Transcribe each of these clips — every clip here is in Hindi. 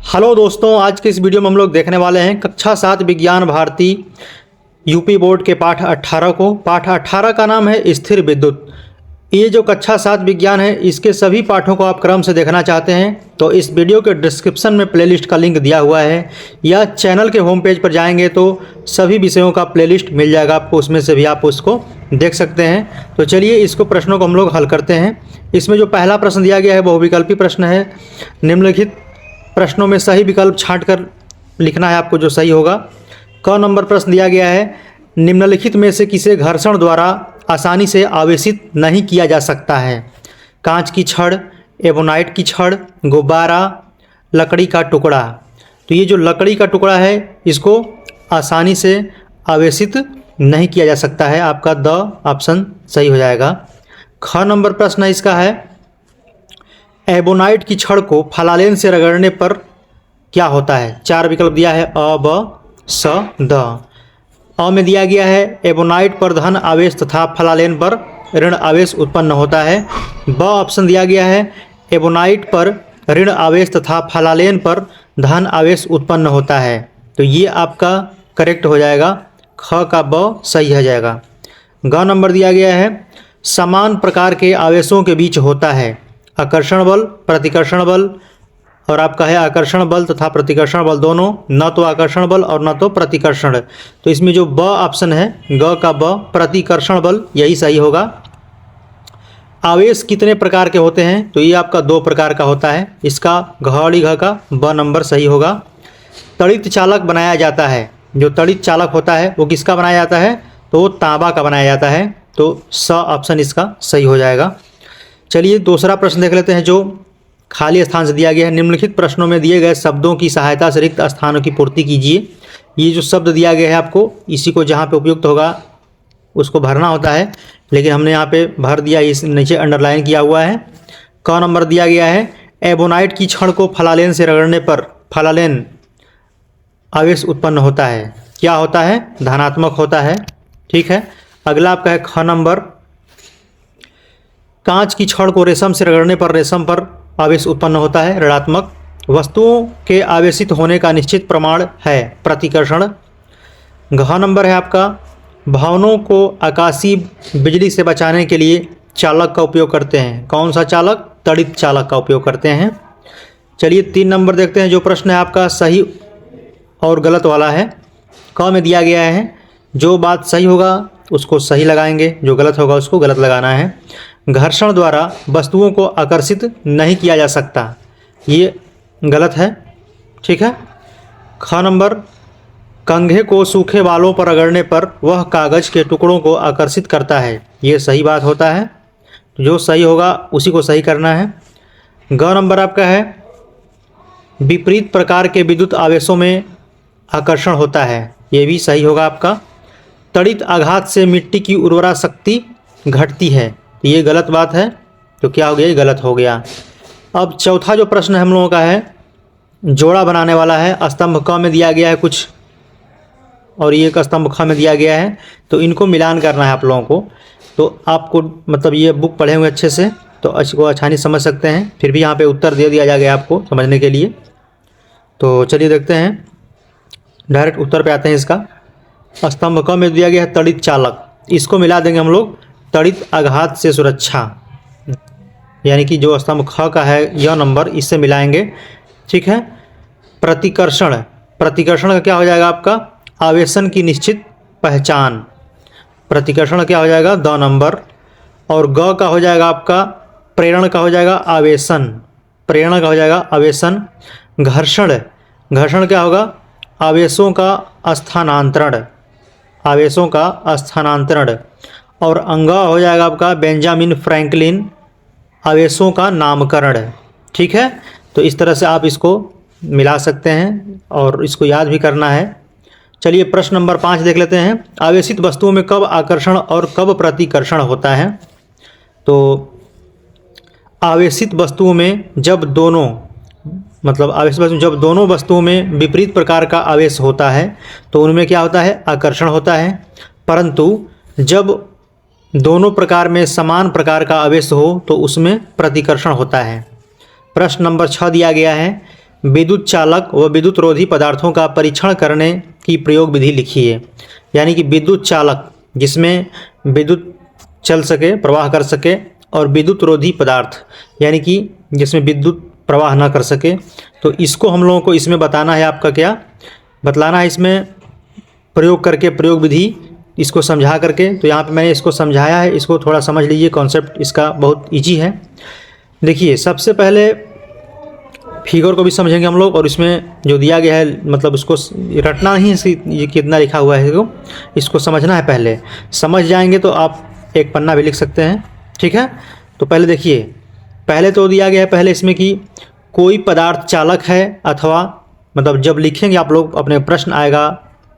हेलो दोस्तों, आज के इस वीडियो में हम लोग देखने वाले हैं कक्षा 7 विज्ञान भारती यूपी बोर्ड के पाठ 18 को। पाठ 18 का नाम है स्थिर विद्युत। ये जो कक्षा 7 विज्ञान है, इसके सभी पाठों को आप क्रम से देखना चाहते हैं तो इस वीडियो के डिस्क्रिप्शन में प्लेलिस्ट का लिंक दिया हुआ है, या चैनल के होम पेज पर जाएंगे तो सभी विषयों का प्लेलिस्ट मिल जाएगा आपको, उसमें से भी आप उसको देख सकते हैं। तो चलिए इसको प्रश्नों को हम लोग हल करते हैं। इसमें जो पहला प्रश्न दिया गया है बहुविकल्पी प्रश्न है। निम्नलिखित प्रश्नों में सही विकल्प छांटकर लिखना है आपको जो सही होगा। क नंबर प्रश्न दिया गया है, निम्नलिखित में से किसे घर्षण द्वारा आसानी से आवेशित नहीं किया जा सकता है? कांच की छड़, एबोनाइट की छड़, गुब्बारा, लकड़ी का टुकड़ा। तो ये जो लकड़ी का टुकड़ा है इसको आसानी से आवेशित नहीं किया जा सकता है। आपका द ऑप्शन सही हो जाएगा। ख नंबर प्रश्न इसका है, एबोनाइट की छड़ को फलालेन से रगड़ने पर क्या होता है? चार विकल्प दिया है, अ, ब, स, द। अ में दिया गया है, एबोनाइट पर धन आवेश तथा फलालेन पर ऋण आवेश उत्पन्न होता है। ब ऑप्शन दिया गया है, एबोनाइट पर ऋण आवेश तथा फलालेन पर धन आवेश उत्पन्न होता है। तो ये आपका करेक्ट हो जाएगा, ख का ब सही हो जाएगा। ग नंबर दिया गया है, समान प्रकार के आवेशों के बीच होता है आकर्षण बल, प्रतिकर्षण बल, और आपका है आकर्षण बल तथा प्रतिकर्षण बल दोनों, न तो आकर्षण बल और न तो प्रतिकर्षण। तो इसमें जो ब ऑप्शन है, ग का ब, प्रतिकर्षण बल, यही सही होगा। आवेश कितने प्रकार के होते हैं? तो ये आपका 2 प्रकार का होता है। इसका घड़ी घ का ब नंबर सही होगा। तड़ित चालक बनाया जाता है, जो तड़ित चालक होता है वो किसका बनाया जाता है? तो वो तांबा का बनाया जाता है। तो स ऑप्शन इसका सही हो जाएगा। चलिए दूसरा प्रश्न देख लेते हैं जो खाली स्थान से दिया गया है। निम्नलिखित प्रश्नों में दिए गए शब्दों की सहायता से रिक्त स्थानों की पूर्ति कीजिए। ये जो शब्द दिया गया है आपको, इसी को जहाँ पे उपयुक्त होगा उसको भरना होता है, लेकिन हमने यहाँ पे भर दिया, इस नीचे अंडरलाइन किया हुआ है। क नंबर दिया गया है, एबोनाइट की छड़ को फलालेन से रगड़ने पर फलालेन आवेश उत्पन्न होता है। क्या होता है? धनात्मक होता है। ठीक है। अगला आपका है ख नंबर, कांच की छड़ को रेशम से रगड़ने पर रेशम पर आवेश उत्पन्न होता है, ऋणात्मक। वस्तुओं के आवेशित होने का निश्चित प्रमाण है प्रतिकर्षण। घ नंबर है आपका, भवनों को आकाशीय बिजली से बचाने के लिए चालक का उपयोग करते हैं। कौन सा चालक? तड़ित चालक का उपयोग करते हैं। चलिए 3 नंबर देखते हैं। जो प्रश्न है आपका सही और गलत वाला है। क में दिया गया है, जो बात सही होगा उसको सही लगाएंगे, जो गलत होगा उसको गलत लगाना है। घर्षण द्वारा वस्तुओं को आकर्षित नहीं किया जा सकता, ये गलत है। ठीक है। ख नंबर, कंघे को सूखे बालों पर रगड़ने पर वह कागज के टुकड़ों को आकर्षित करता है, ये सही बात होता है। जो सही होगा उसी को सही करना है। ग नंबर आपका है, विपरीत प्रकार के विद्युत आवेशों में आकर्षण होता है, ये भी सही होगा आपका। तड़ित आघात से मिट्टी की उर्वरा शक्ति घटती है, ये गलत बात है। तो क्या हो गया? ये गलत हो गया। अब चौथा जो प्रश्न हम लोगों का है, जोड़ा बनाने वाला है। स्तंभ क में दिया गया है कुछ और ये एक स्तंभ ख में दिया गया है, तो इनको मिलान करना है आप लोगों को। तो आपको मतलब ये बुक पढ़े हुए अच्छे से तो इसको आसानी समझ सकते हैं, फिर भी यहाँ पे उत्तर दे दिया जाएगा आपको समझने के लिए। तो चलिए देखते हैं, डायरेक्ट उत्तर पे आते हैं। इसका स्तंभ क में दिया गया है तड़ित चालक, इसको मिला देंगे हम लोग तड़ित आघात से सुरक्षा, यानी कि जो स्तंभ ख का है यह नंबर, इससे मिलाएंगे। ठीक है। प्रतिकर्षण, प्रतिकर्षण का क्या हो जाएगा आपका? आवेशन की निश्चित पहचान। प्रतिकर्षण क्या हो जाएगा? The number. और ग का हो जाएगा आपका, प्रेरण का हो जाएगा आवेशन, प्रेरण का हो जाएगा आवेशन। घर्षण, घर्षण क्या होगा? आवेशों का स्थानांतरण, आवेशों का स्थानांतरण। और अंग हो जाएगा आपका बेंजामिन फ्रैंकलिन, आवेशों का नामकरण। ठीक है। तो इस तरह से आप इसको मिला सकते हैं और इसको याद भी करना है। चलिए प्रश्न नंबर 5 देख लेते हैं। आवेशित वस्तुओं में कब आकर्षण और कब प्रतिकर्षण होता है? तो आवेशित वस्तुओं में जब दोनों, मतलब आवेशित वस्तु जब दोनों वस्तुओं में विपरीत प्रकार का आवेश होता है तो उनमें क्या होता है? आकर्षण होता है। परंतु जब दोनों प्रकार में समान प्रकार का आवेश हो तो उसमें प्रतिकर्षण होता है। प्रश्न नंबर 6 दिया गया है, विद्युत चालक व विद्युत रोधी पदार्थों का परीक्षण करने की प्रयोग विधि लिखिए। यानी कि विद्युत चालक जिसमें विद्युत चल सके, प्रवाह कर सके, और विद्युत रोधी पदार्थ यानी कि जिसमें विद्युत प्रवाह ना कर सके, तो इसको हम लोगों को इसमें बताना है। आपका क्या बतलाना है इसमें? प्रयोग करके, प्रयोग विधि इसको समझा करके। तो यहाँ पे मैंने इसको समझाया है, इसको थोड़ा समझ लीजिए। कॉन्सेप्ट इसका बहुत इजी है। देखिए, सबसे पहले फिगर को भी समझेंगे हम लोग, और इसमें जो दिया गया है मतलब उसको रटना नहीं है, ये कितना लिखा हुआ है इसको समझना है। पहले समझ जाएंगे तो आप एक पन्ना भी लिख सकते हैं, ठीक है। तो पहले देखिए, पहले तो दिया गया है पहले इसमें कि कोई पदार्थ चालक है अथवा, मतलब जब लिखेंगे आप लोग अपने प्रश्न आएगा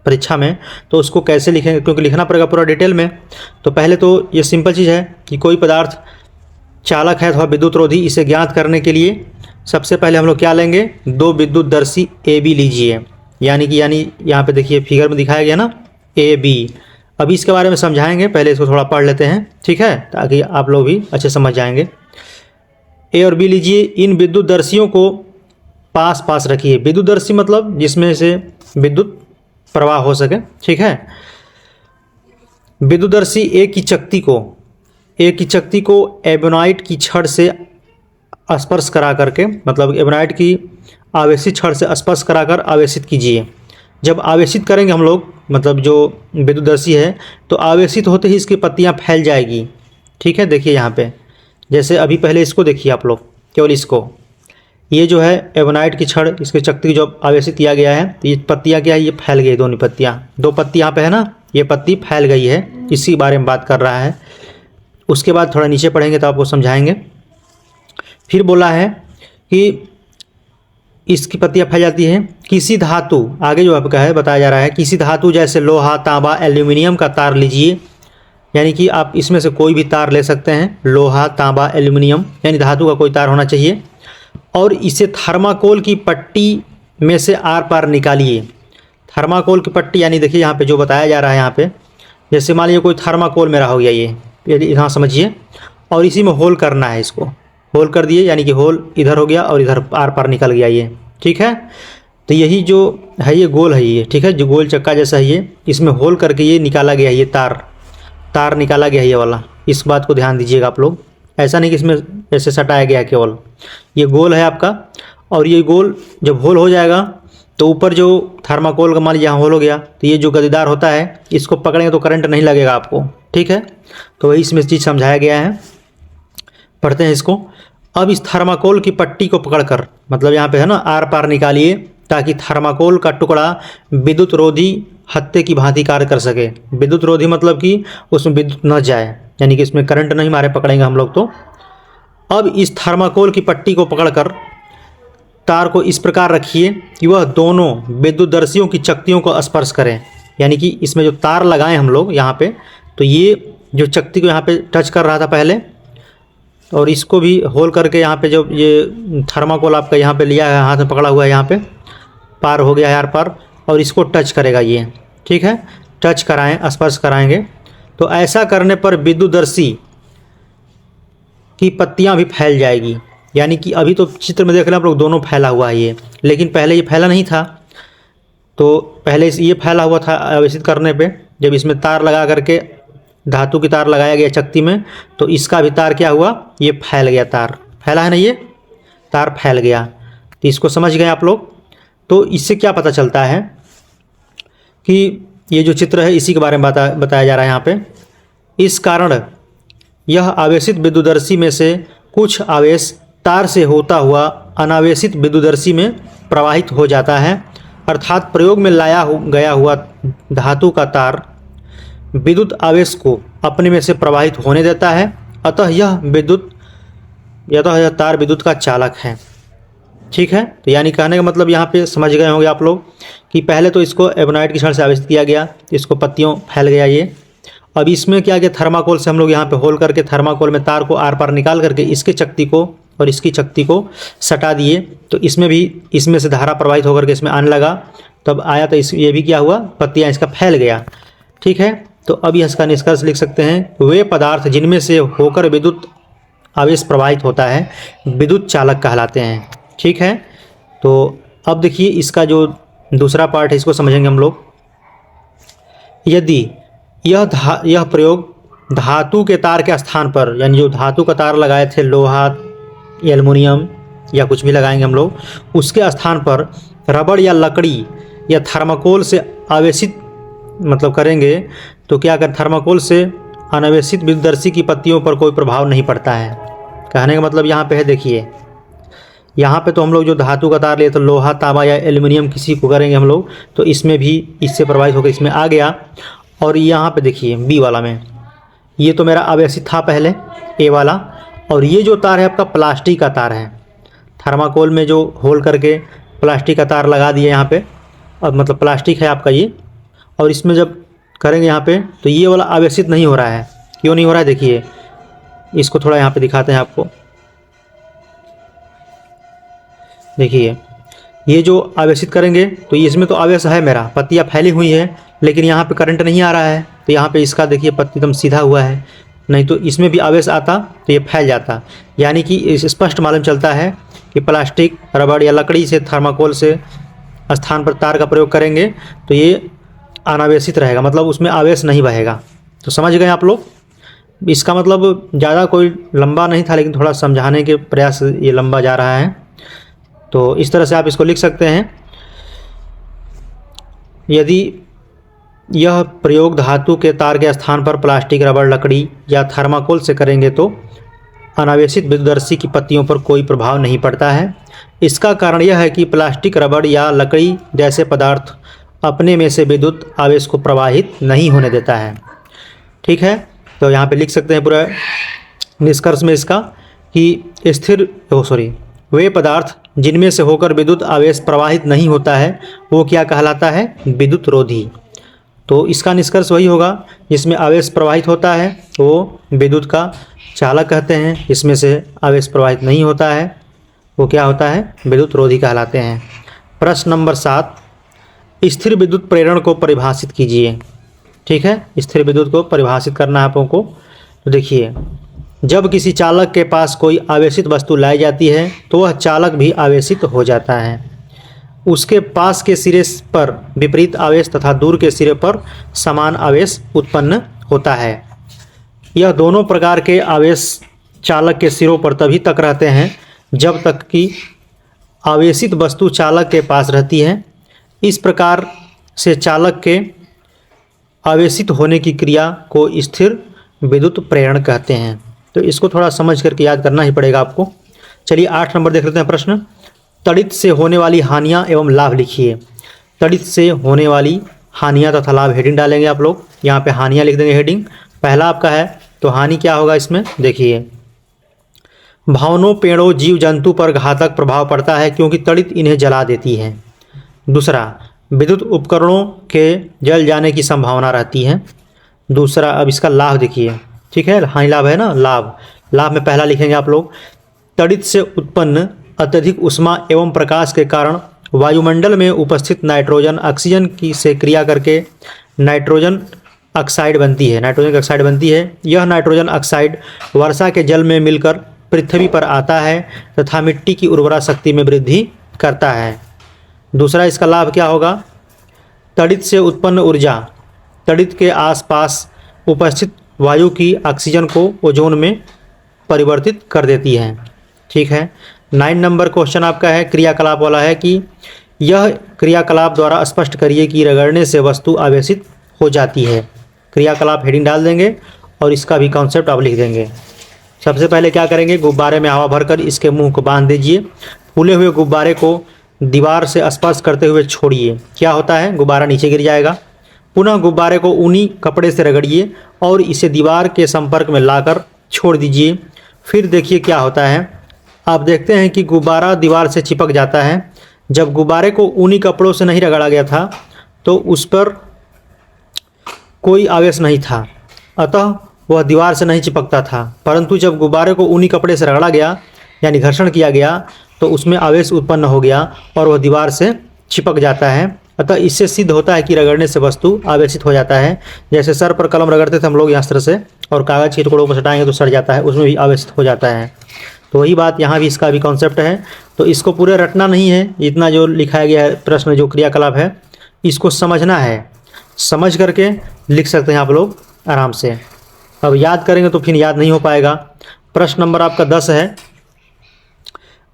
परीक्षा में तो उसको कैसे लिखेंगे, क्योंकि लिखना पड़ेगा पूरा डिटेल में। तो पहले तो ये सिंपल चीज़ है कि कोई पदार्थ चालक है अथवा विद्युत रोधी, इसे ज्ञात करने के लिए सबसे पहले हम लोग क्या लेंगे? दो विद्युतदर्शी ए बी लीजिए। यानी यहाँ पे देखिए फिगर में दिखाया गया ना, ए बी। अभी इसके बारे में समझाएंगे, पहले इसको थोड़ा पढ़ लेते हैं, ठीक है, ताकि आप लोग भी अच्छे समझ जाएंगे। ए और बी लीजिए। इन विद्युतदर्शियों को पास पास रखिए। विद्युतदर्शी मतलब जिसमें से विद्युत प्रवाह हो सके, ठीक है। विद्युतदर्शी ए की चकती को एबोनाइट की छड़ से स्पर्श करा करके, मतलब एबोनाइट की आवेशित छड़ से स्पर्श कराकर आवेशित कीजिए। जब आवेशित करेंगे हम लोग, मतलब जो विद्युतदर्शी है, तो आवेशित होते ही इसकी पत्तियां फैल जाएगी, ठीक है। देखिए यहाँ पे, जैसे अभी पहले इसको देखिए आप लोग, केवल इसको, ये जो है एबोनाइट की छड़, इसके चकती जो आवेशित किया गया है, तो ये पत्तियाँ क्या है, ये फैल गई। दोनों पत्तियाँ, दो पत्ती यहाँ पे है ना, ये पत्ती फैल गई है, इसी बारे में बात कर रहा है। उसके बाद थोड़ा नीचे पढ़ेंगे तो आपको समझाएंगे। फिर बोला है कि इसकी पत्तियाँ फैल जाती हैं। किसी धातु, आगे जो आपका है बताया जा रहा है, किसी धातु जैसे लोहा, तांबा, एल्यूमिनियम का तार लीजिए। यानी कि आप इसमें से कोई भी तार ले सकते हैं, लोहा, तांबा, एल्यूमिनियम, यानी धातु का कोई तार होना चाहिए। और इसे थर्माकोल की पट्टी में से आर पार निकालिए। थर्माकोल की पट्टी यानी देखिए यहाँ पे जो बताया जा रहा है, यहाँ पे जैसे मान लीजिए कोई थर्माकोल मेरा हो गया, ये यहाँ समझिए, और इसी में होल करना है। इसको होल कर दिए, यानी कि होल इधर हो गया और इधर आर पार निकल गया ये, ठीक है। तो यही जो है ये गोल है ये, ठीक है, जो गोल चक्का जैसा है ये, इसमें होल करके ये निकाला गया है, ये तार निकाला गया है ये वाला। इस बात को ध्यान दीजिएगा आप लोग, ऐसा नहीं कि इसमें ऐसे सटाया गया है, केवल ये गोल है आपका। और ये गोल जब होल हो जाएगा तो ऊपर जो थर्माकोल का मान लीजिए यहाँ होल हो गया, तो ये जो गद्देदार होता है इसको पकड़ेंगे तो करंट नहीं लगेगा आपको, ठीक है। तो वही इसमें चीज़ समझाया गया है। पढ़ते हैं इसको। अब इस थर्माकोल की पट्टी को पकड़कर, मतलब यहाँ पे है ना, आर पार निकालिए, ताकि थर्माकोल का टुकड़ा विद्युत रोधी हत्थे की भांति कार्य कर सके। विद्युत रोधी मतलब कि उसमें विद्युत न जाए, यानी कि इसमें करंट नहीं मारे पकड़ेंगे हम लोग तो। अब इस थर्माकोल की पट्टी को पकड़कर तार को इस प्रकार रखिए कि वह दोनों विद्युतदर्शियों की चकतियों को स्पर्श करें। यानी कि इसमें जो तार लगाएं हम लोग यहाँ पे, तो ये जो चकती को यहाँ पे टच कर रहा था पहले, और इसको भी होल करके यहाँ पे जो ये थर्माकोल आपका यहाँ पे लिया है, हाथ में पकड़ा हुआ है, यहाँ पे पार हो गया है आर पार, और इसको टच करेगा ये, ठीक है। टच कराएं, स्पर्श कराएंगे। तो ऐसा करने पर विद्युतदर्शी की पत्तियाँ भी फैल जाएगी। यानी कि अभी तो चित्र में देख रहे हैं आप लोग, दोनों फैला हुआ है ये, लेकिन पहले ये फैला नहीं था। तो पहले ये फैला हुआ था आवेशित करने पे, जब इसमें तार लगा करके धातु की तार लगाया गया चकती में, तो इसका भी तार क्या हुआ, ये फैल गया। तार फैला है ना, ये तार फैल गया। तो इसको समझ गए आप लोग। तो इससे क्या पता चलता है कि ये जो चित्र है इसी के बारे में बताया जा रहा है यहाँ पे। इस कारण यह आवेशित विद्युतदर्शी में से कुछ आवेश तार से होता हुआ अनावेशित विद्युतदर्शी में प्रवाहित हो जाता है। अर्थात प्रयोग में लाया गया हुआ धातु का तार विद्युत आवेश को अपने में से प्रवाहित होने देता है। अतः यह तार विद्युत का चालक है, ठीक है। तो यानी कहने का मतलब यहाँ पे समझ गए होंगे आप लोग कि पहले तो इसको एबोनाइट की छड़ से आवेशित किया गया, इसको पत्तियों फैल गया ये। अब इसमें क्या किया, थर्माकोल से हम लोग यहाँ पे होल करके थर्माकोल में तार को आर पार निकाल करके इसके चकती को और इसकी चकती को सटा दिए। तो इसमें से धारा प्रवाहित होकर के इसमें आने लगा, तब आया तो ये भी क्या हुआ, पत्तियाँ इसका फैल गया, ठीक है। तो अब इसका निष्कर्ष लिख सकते हैं, वे पदार्थ जिनमें से होकर विद्युत आवेश प्रवाहित होता है विद्युत चालक कहलाते हैं, ठीक है। तो अब देखिए इसका जो दूसरा पार्ट है इसको समझेंगे हम लोग। यदि यह प्रयोग धातु के तार के स्थान पर, यानी जो धातु का तार लगाए थे, लोहा, एल्युमिनियम या कुछ भी लगाएंगे हम लोग, उसके स्थान पर रबड़ या लकड़ी या थर्माकोल से आवेशित मतलब करेंगे तो क्या कर थर्माकोल से अनावेशित विद्युतदर्शी की पत्तियों पर कोई प्रभाव नहीं पड़ता है। कहने का मतलब यहाँ पे है, देखिए यहाँ पे तो हम लोग जो धातु का तार लिए तो लोहा, तांबा या एल्युमिनियम किसी को करेंगे हम लोग तो इसमें भी इससे प्रभावित होकर इसमें आ गया। और यहाँ पे देखिए बी वाला में ये तो मेरा आवेशित था पहले ए वाला, और ये जो तार है आपका प्लास्टिक का तार है। थर्माकोल में जो होल करके प्लास्टिक का तार लगा दिए यहाँ पे, अब मतलब प्लास्टिक है आपका ये, और इसमें जब करेंगे यहाँ पे तो ये वाला आवेशित नहीं हो रहा है। क्यों नहीं हो रहा है देखिए, इसको थोड़ा यहाँ पे दिखाते हैं आपको। देखिए ये जो आवेशित करेंगे तो इसमें तो आवेश है, मेरा पत्तियाँ फैली हुई है, लेकिन यहाँ पे करंट नहीं आ रहा है। तो यहाँ पे इसका देखिए पत्ती एकदम सीधा हुआ है, नहीं तो इसमें भी आवेश आता तो ये फैल जाता। यानी कि स्पष्ट मालूम चलता है कि प्लास्टिक, रबड़ या लकड़ी से, थर्माकोल से स्थान पर तार का प्रयोग करेंगे तो ये अनावेशित रहेगा, मतलब उसमें आवेश नहीं बहेगा। तो समझ गए आप लोग। इसका मतलब ज़्यादा कोई लंबा नहीं था, लेकिन थोड़ा समझाने के प्रयास ये लंबा जा रहा है। तो इस तरह से आप इसको लिख सकते हैं। यदि यह प्रयोग धातु के तार के स्थान पर प्लास्टिक, रबड़, लकड़ी या थर्माकोल से करेंगे तो अनावेशित विद्युतदर्शी की पत्तियों पर कोई प्रभाव नहीं पड़ता है। इसका कारण यह है कि प्लास्टिक, रबड़ या लकड़ी जैसे पदार्थ अपने में से विद्युत आवेश को प्रवाहित नहीं होने देता है। ठीक है, तो यहाँ पे लिख सकते हैं पूरा निष्कर्ष में इसका कि वे पदार्थ जिनमें से होकर विद्युत आवेश प्रवाहित नहीं होता है वो क्या कहलाता है, विद्युत रोधी। तो इसका निष्कर्ष वही होगा जिसमें आवेश प्रवाहित होता है वो विद्युत का चालक कहते हैं, इसमें से आवेश प्रवाहित नहीं होता है वो क्या होता है, विद्युत रोधी कहलाते हैं। प्रश्न नंबर 7, स्थिर विद्युत प्रेरण को परिभाषित कीजिए। ठीक है, स्थिर विद्युत को परिभाषित करना है आपको। तो देखिए, जब किसी चालक के पास कोई आवेशित वस्तु लाई जाती है तो वह चालक भी आवेशित हो जाता है। उसके पास के सिरे पर विपरीत आवेश तथा दूर के सिरे पर समान आवेश उत्पन्न होता है। यह दोनों प्रकार के आवेश चालक के सिरों पर तभी तक रहते हैं जब तक कि आवेशित वस्तु चालक के पास रहती है। इस प्रकार से चालक के आवेशित होने की क्रिया को स्थिर विद्युत प्रेरण कहते हैं। तो इसको थोड़ा समझ करके याद करना ही पड़ेगा आपको। चलिए 8 नंबर देख लेते हैं प्रश्न। तड़ित से होने वाली हानियाँ एवं लाभ लिखिए। तड़ित से होने वाली हानियाँ तथा लाभ हेडिंग डालेंगे आप लोग। यहाँ पे हानियाँ लिख देंगे हेडिंग। पहला आपका है तो हानि क्या होगा इसमें, देखिए भवनों, पेड़ों, जीव जंतु पर घातक प्रभाव पड़ता है क्योंकि तड़ित इन्हें जला देती है। दूसरा, विद्युत उपकरणों के जल जाने की संभावना रहती है। दूसरा, अब इसका लाभ देखिए, ठीक है, हानि लाभ है ना, लाभ में पहला लिखेंगे आप लोग, तड़ित से उत्पन्न अत्यधिक ऊष्मा एवं प्रकाश के कारण वायुमंडल में उपस्थित नाइट्रोजन ऑक्सीजन की से क्रिया करके नाइट्रोजन ऑक्साइड बनती है। नाइट्रोजन ऑक्साइड बनती है। यह नाइट्रोजन ऑक्साइड वर्षा के जल में मिलकर पृथ्वी पर आता है तथा मिट्टी की उर्वरा शक्ति में वृद्धि करता है। दूसरा इसका लाभ क्या होगा, तड़ित से उत्पन्न ऊर्जा तड़ित के आसपास उपस्थित वायु की ऑक्सीजन को ओजोन में परिवर्तित कर देती है। ठीक है, 9 नंबर क्वेश्चन आपका है क्रियाकलाप वाला है कि यह क्रियाकलाप द्वारा स्पष्ट करिए कि रगड़ने से वस्तु आवेशित हो जाती है। क्रियाकलाप हेडिंग डाल देंगे और इसका भी कॉन्सेप्ट आप लिख देंगे। सबसे पहले क्या करेंगे, गुब्बारे में हवा भरकर इसके मुंह को बांध दीजिए। फूले हुए गुब्बारे को दीवार से स्पर्श करते हुए छोड़िए। क्या होता है, गुब्बारा नीचे गिर जाएगा। पुनः गुब्बारे को ऊनी कपड़े से रगड़िए और इसे दीवार के संपर्क में लाकर छोड़ दीजिए। फिर देखिए क्या होता है, आप देखते हैं कि गुब्बारा दीवार से चिपक जाता है। जब गुब्बारे को ऊनी कपड़ों से नहीं रगड़ा गया था तो उस पर कोई आवेश नहीं था, अतः वह दीवार से नहीं चिपकता था। परंतु जब गुब्बारे को ऊनी कपड़े से रगड़ा गया यानी घर्षण किया गया तो उसमें आवेश उत्पन्न हो गया और वह दीवार से चिपक जाता है। अतः इससे सिद्ध होता है कि रगड़ने से वस्तु आवेशित हो जाता है। जैसे सर पर कलम रगड़ते थे हम लोग इस तरह से और कागज़ के टुकड़ों को सटाएंगे तो सड़ जाता है, उसमें भी आवेशित हो जाता है। तो वही बात यहाँ भी, इसका भी कॉन्सेप्ट है। तो इसको पूरे रटना नहीं है, इतना जो लिखाया गया है प्रश्न जो क्रियाकलाप है इसको समझना है, समझ करके लिख सकते हैं आप लोग आराम से। अब याद करेंगे तो फिर याद नहीं हो पाएगा। प्रश्न नंबर आपका 10 है,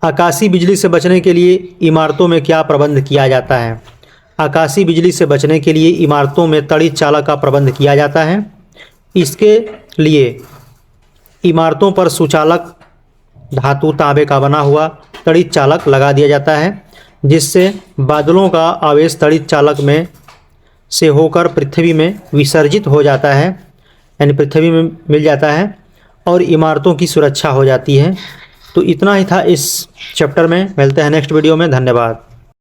आकाशीय बिजली से बचने के लिए इमारतों में क्या प्रबंध किया जाता है? आकाशीय बिजली से बचने के लिए इमारतों में तड़ित चालक का प्रबंध किया जाता है। इसके लिए इमारतों पर सुचालक धातु तांबे का बना हुआ तड़ित चालक लगा दिया जाता है, जिससे बादलों का आवेश तड़ित चालक में से होकर पृथ्वी में विसर्जित हो जाता है, यानी पृथ्वी में मिल जाता है और इमारतों की सुरक्षा हो जाती है। तो इतना ही था इस चैप्टर में। मिलते हैं नेक्स्ट वीडियो में। धन्यवाद।